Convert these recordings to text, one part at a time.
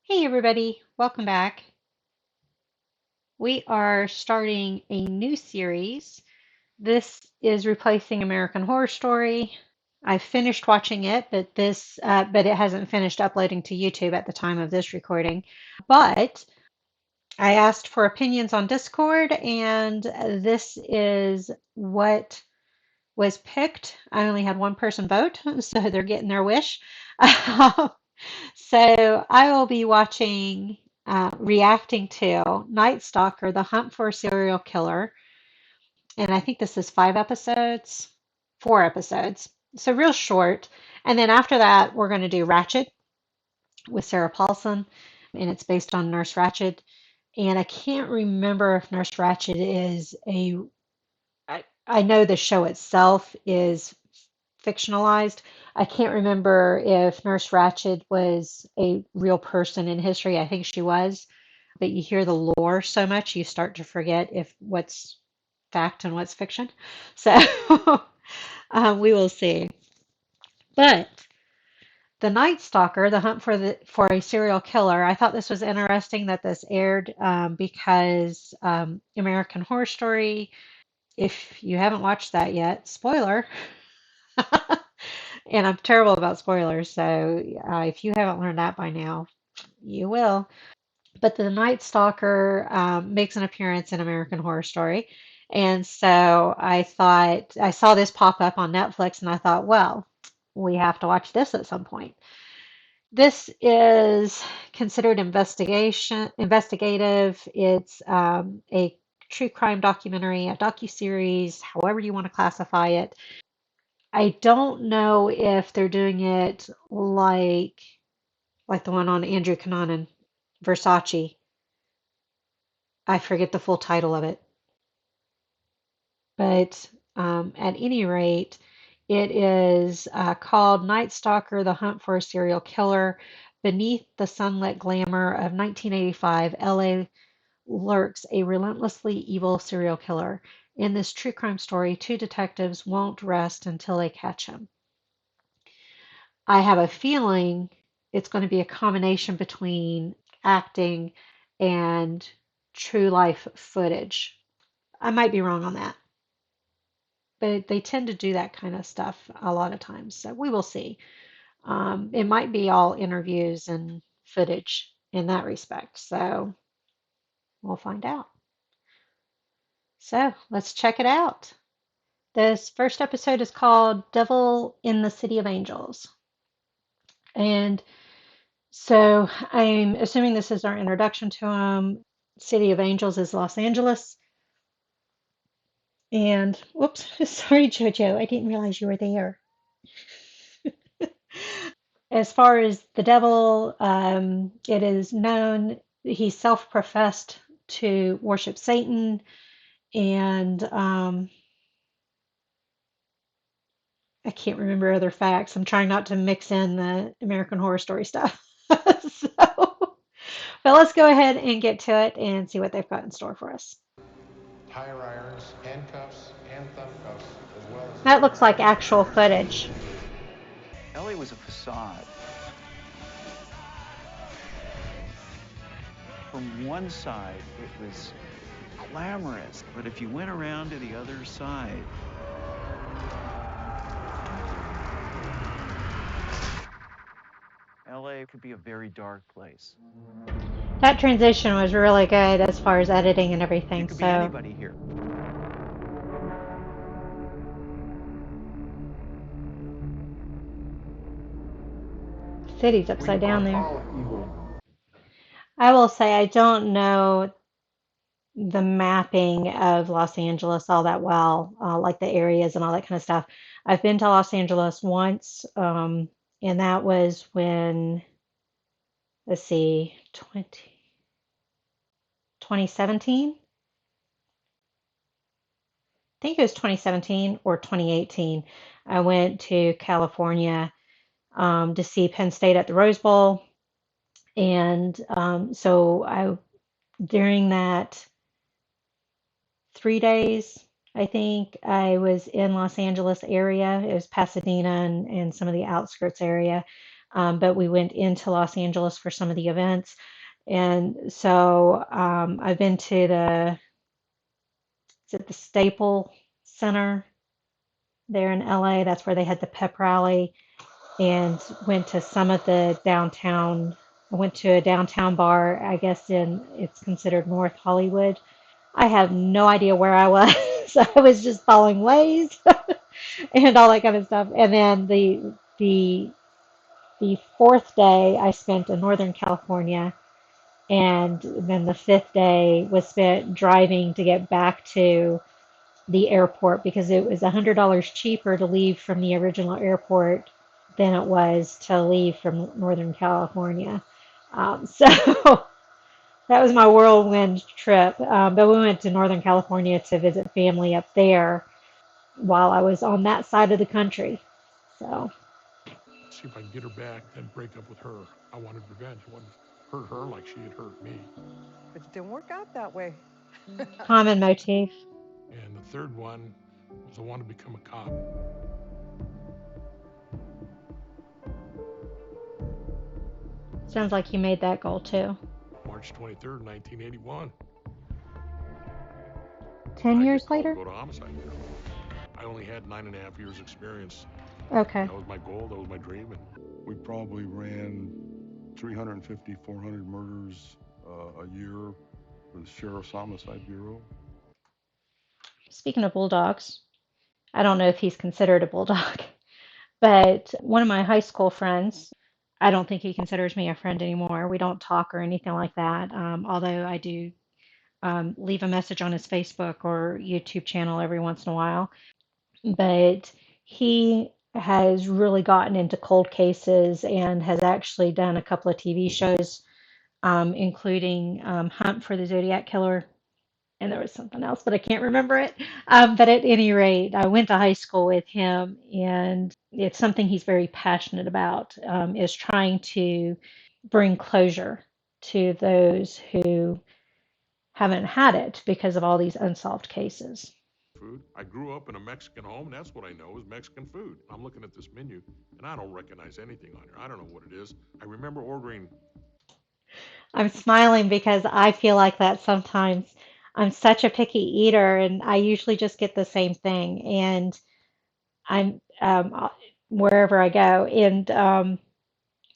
Hey everybody, welcome back. We are starting a new series. This is replacing American Horror Story. I finished watching it, but it hasn't finished uploading to YouTube at the time of this recording. But I asked for opinions on Discord, and this is what was picked. I only had one person vote, so they're getting their wish. So I will be reacting to Night Stalker, The Hunt for a Serial Killer. And I think this is 5 episodes, 4 episodes. So real short. And then after that, we're going to do Ratchet with Sarah Paulson. And it's based on Nurse Ratched. And I can't remember if Nurse Ratched I know the show itself is fictionalized. I can't remember if Nurse Ratched was a real person in history. I think she was, but you hear the lore so much, you start to forget if what's fact and what's fiction. So we will see. But the Night Stalker, the hunt for a serial killer. I thought this was interesting that this aired because American Horror Story. If you haven't watched that yet, spoiler. And I'm terrible about spoilers, so if you haven't learned that by now, you will. But the Night Stalker makes an appearance in American Horror Story. And so I thought, I saw this pop up on Netflix, and I thought, well, we have to watch this at some point. This is considered investigative. It's a true crime documentary, a docu-series, however you want to classify it. I don't know if they're doing it like the one on Andrew Cunanan, Versace. I forget the full title of it, but at any rate, it is called Night Stalker: The Hunt for a Serial Killer. Beneath the sunlit glamour of 1985, LA lurks a relentlessly evil serial killer. In this true crime story, two detectives won't rest until they catch him. I have a feeling it's going to be a combination between acting and true life footage. I might be wrong on that, but they tend to do that kind of stuff a lot of times. So we will see. It might be all interviews and footage in that respect. So we'll find out. So let's check it out. This first episode is called Devil in the City of Angels. And so I'm assuming this is our introduction to him. City of Angels is Los Angeles. And whoops, sorry, Jojo, I didn't realize you were there. As far as the devil, it is known he's self-professed to worship Satan, and I can't remember other facts. I'm trying not to mix in the American Horror Story stuff. So, but let's go ahead and get to it and see what they've got in store for us. Tire irons, handcuffs, and thumb cuffs, as well as That looks like actual footage. LA was a facade. From one side, it was glamorous, but if you went around to the other side, LA could be a very dark place. That transition was really good as far as editing and You everything. could be So, anybody here. city's we upside down are there. all evil. I will say I don't know the mapping of Los Angeles all that well, like the areas and all that kind of stuff. I've been to Los Angeles once, and that was when, let's see, 2017? I think it was 2017 or 2018. I went to California to see Penn State at the Rose Bowl. And during that 3 days, I think I was in Los Angeles area. It was Pasadena and some of the outskirts area. but we went into Los Angeles for some of the events. And so I've been to is it the Staple Center there in LA? That's where they had the pep rally, and went to some of the downtown. I went to a downtown bar, I guess it's considered North Hollywood. I have no idea where I was. I was just following ways and all that kind of stuff. And then the fourth day I spent in Northern California, and then the fifth day was spent driving to get back to the airport because it was $100 cheaper to leave from the original airport than it was to leave from Northern California. So that was my whirlwind trip. But we went to Northern California to visit family up there while I was on that side of the country. So See if I can get her back, then break up with her. I wanted revenge. I wanted to hurt her like she had hurt me. But it didn't work out that way. common motif. And the third one was I wanted to become a cop. Sounds like you made that goal too. March 23rd, 1981. 10 I years get called to later? go to homicide bureau. I only had 9.5 years experience. Okay. That was my goal. That was my dream. And we probably ran 350, 400 murders a year for the Sheriff's Homicide Bureau. Speaking of bulldogs, I don't know if he's considered a bulldog, but one of my high school friends, I don't think he considers me a friend anymore. We don't talk or anything like that, although I do leave a message on his Facebook or YouTube channel every once in a while. But he has really gotten into cold cases and has actually done a couple of TV shows, including Hunt for the Zodiac Killer. And there was something else, but I can't remember it. But at any rate, I went to high school with him, and it's something he's very passionate about, is trying to bring closure to those who haven't had it because of all these unsolved cases. food. I grew up in a Mexican home, and that's what I know is Mexican food. I'm looking at this menu, and I don't recognize anything on here. I don't know what it is. I remember ordering. I'm smiling because I feel like that sometimes. I'm such a picky eater, and I usually just get the same thing. And I'm wherever I go, and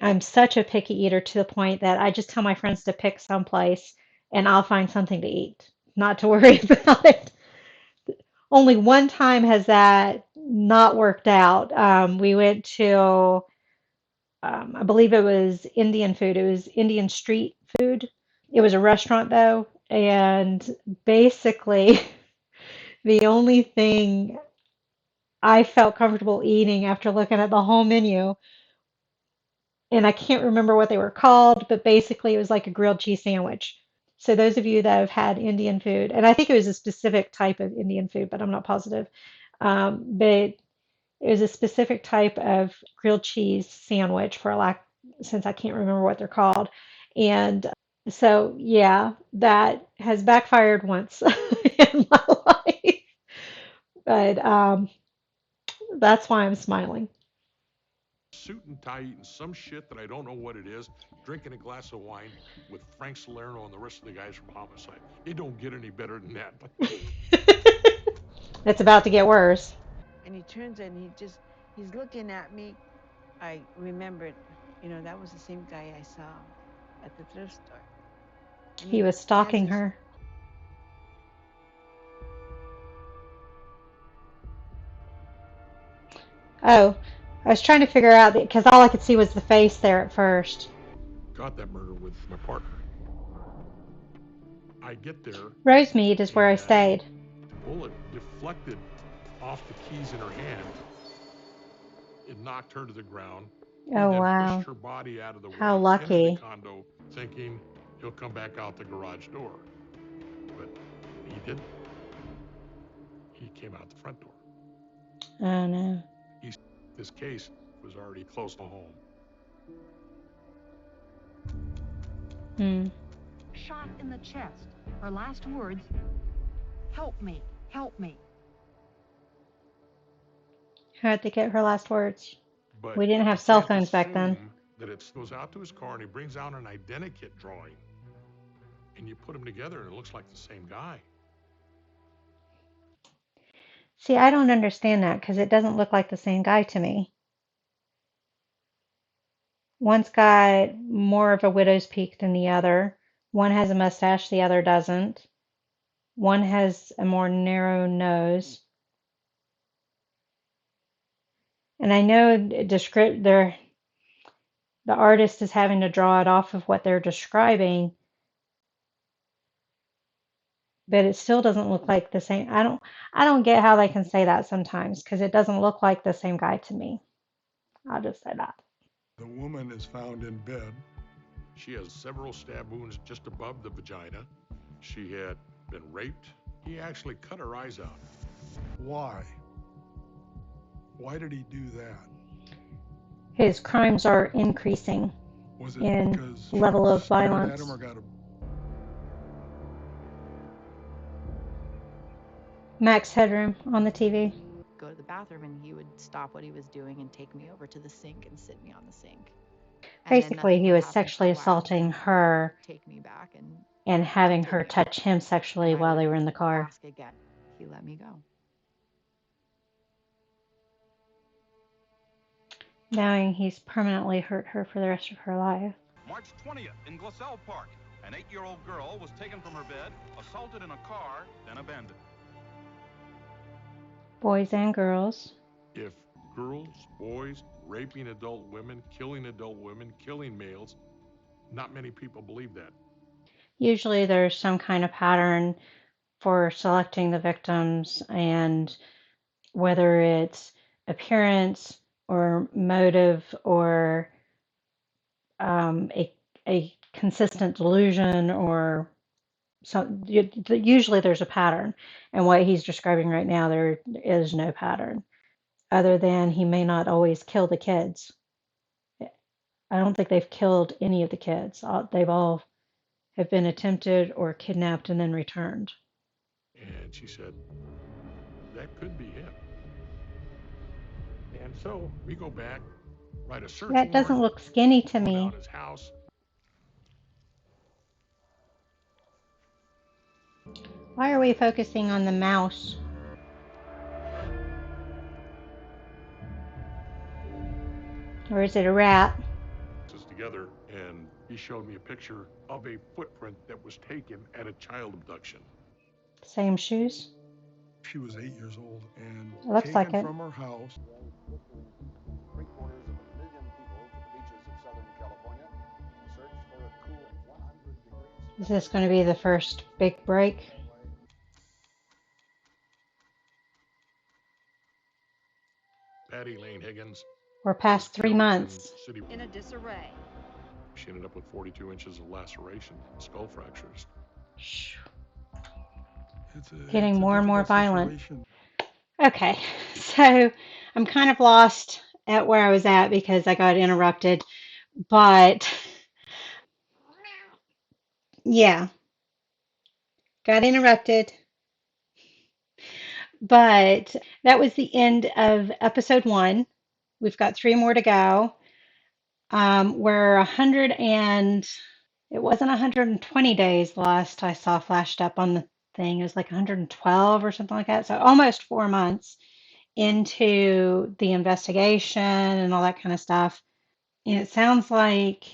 I'm such a picky eater to the point that I just tell my friends to pick someplace, and I'll find something to eat, not to worry about it. Only one time has that not worked out. We went to, I believe it was Indian food. It was Indian street food. It was a restaurant though, and basically the only thing I felt comfortable eating after looking at the whole menu, and I can't remember what they were called, but basically it was like a grilled cheese sandwich. So those of you that have had Indian food, and I think it was a specific type of Indian food, but I'm not positive. But it was a specific type of grilled cheese sandwich for lack, since I can't remember what they're called. And so, yeah, that has backfired once in my life. But that's why I'm smiling. Suit and tie eating some shit that I don't know what it is, drinking a glass of wine with Frank Salerno and the rest of the guys from Homicide. It don't get any better than that. It's about to get worse. And he turns and he's looking at me. I remembered, that was the same guy I saw at the thrift store. And He he was has stalking his, her. Oh, I was trying to figure out because all I could see was the face there at first. Got that murder with my partner. I get there, Rosemead is where I and stayed. the bullet deflected off the keys in her hand. It knocked her to the ground. He Oh, then pushed wow. her body out of the How way, entered the lucky. condo, thinking he'll come back out the garage door. But he didn't. He came out the front door. Oh, no. This case was already close to home. Hmm. Shot in the chest. Her last words, help me, help me. Who had to get her last words? But We didn't you have cell can't phones back then. assume that it goes out to his car and he brings out an identikit drawing, and you put them together and it looks like the same guy. See, I don't understand that because it doesn't look like the same guy to me. One's got more of a widow's peak than the other. One has a mustache, the other doesn't. One has a more narrow nose. And I know the artist is having to draw it off of what they're describing, but it still doesn't look like the same. I don't get how they can say that sometimes because it doesn't look like the same guy to me. I'll just say that. The woman is found in bed. She has several stab wounds just above the vagina. She had been raped. He actually cut her eyes out. Why? Why did he do that? His crimes are increasing Was it in because she level of stared at violence. him or got a... Max Headroom on the TV. Go to the bathroom and he would stop what he was doing and take me over to the sink and sit me on the sink. And then Basically, nothing he would was happen for sexually a while, and then assaulting he would her take me back and having take her me home. touch him sexually And I while would they were in the car. ask again. He let me go. Knowing he's permanently hurt her for the rest of her life. March 20th in Glassell Park, an 8-year-old girl was taken from her bed, assaulted in a car, then abandoned. Boys and girls. If girls, boys, raping adult women, killing males, not many people believe that. Usually there's some kind of pattern for selecting the victims, and whether it's appearance or motive or a consistent delusion or usually there's a pattern. And what he's describing right now, there is no pattern other than he may not always kill the kids. I don't think they've killed any of the kids. They've all have been attempted or kidnapped and then returned. And she said, that could be him. And so we go back, write a search That doesn't warrant, look skinny to go down me. his house. Why are we focusing on the mouse? Or is it a rat? Together, and he showed me a picture of a footprint that was taken at a child abduction. Same shoes? She was 8 years old and Looks like taken it. from her house. 3/4 of a million people to the beaches of Southern California in search for a cool 100 degrees. Is this going to be the first big break? Patty Lane Higgins. We're past 3 months. In a disarray. She ended up with 42 inches of laceration, skull fractures. Getting it's more and more violent. situation. Okay, so I'm kind of lost at where I was at because I got interrupted. But yeah, got interrupted. But that was the end of episode 1. We've got 3 more to go. We're 100 and it wasn't 120 days last I saw flashed up on the thing. It was like 112 or something like that. So almost 4 months into the investigation and all that kind of stuff. And it sounds like,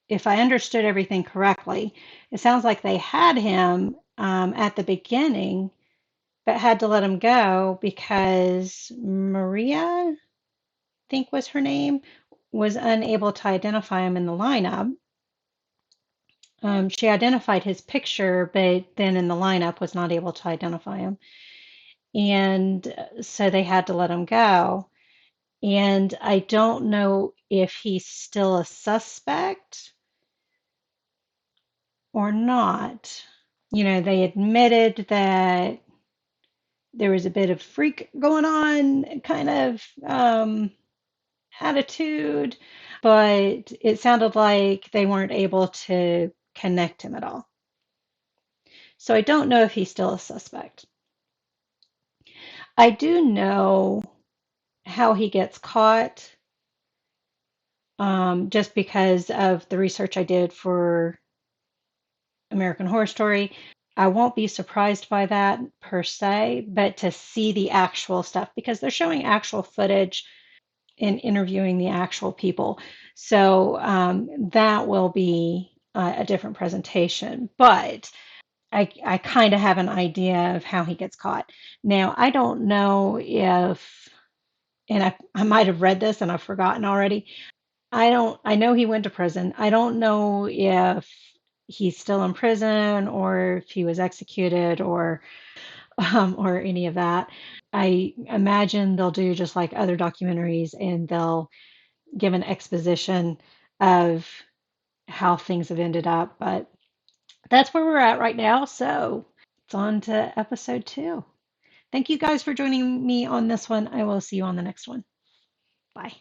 if I understood everything correctly, it sounds like they had him at the beginning, but had to let him go because Maria, I think was her name, was unable to identify him in the lineup. She identified his picture, but then in the lineup was not able to identify him. And so they had to let him go. And I don't know if he's still a suspect or not. You know, they admitted that there was a bit of freak going on, kind of attitude, but it sounded like they weren't able to connect him at all. So I don't know if he's still a suspect. I do know how he gets caught. just because of the research I did for American Horror Story. I won't be surprised by that per se, but to see the actual stuff because they're showing actual footage and interviewing the actual people. So that will be a different presentation. But I kind of have an idea of how he gets caught. Now, I don't know if, and I might have read this and I've forgotten already. I know he went to prison. I don't know if he's still in prison or if he was executed or any of that. I imagine they'll do just like other documentaries and they'll give an exposition of how things have ended up. But that's where we're at right now. So it's on to episode 2. Thank you guys for joining me on this one. I will see you on the next one. Bye.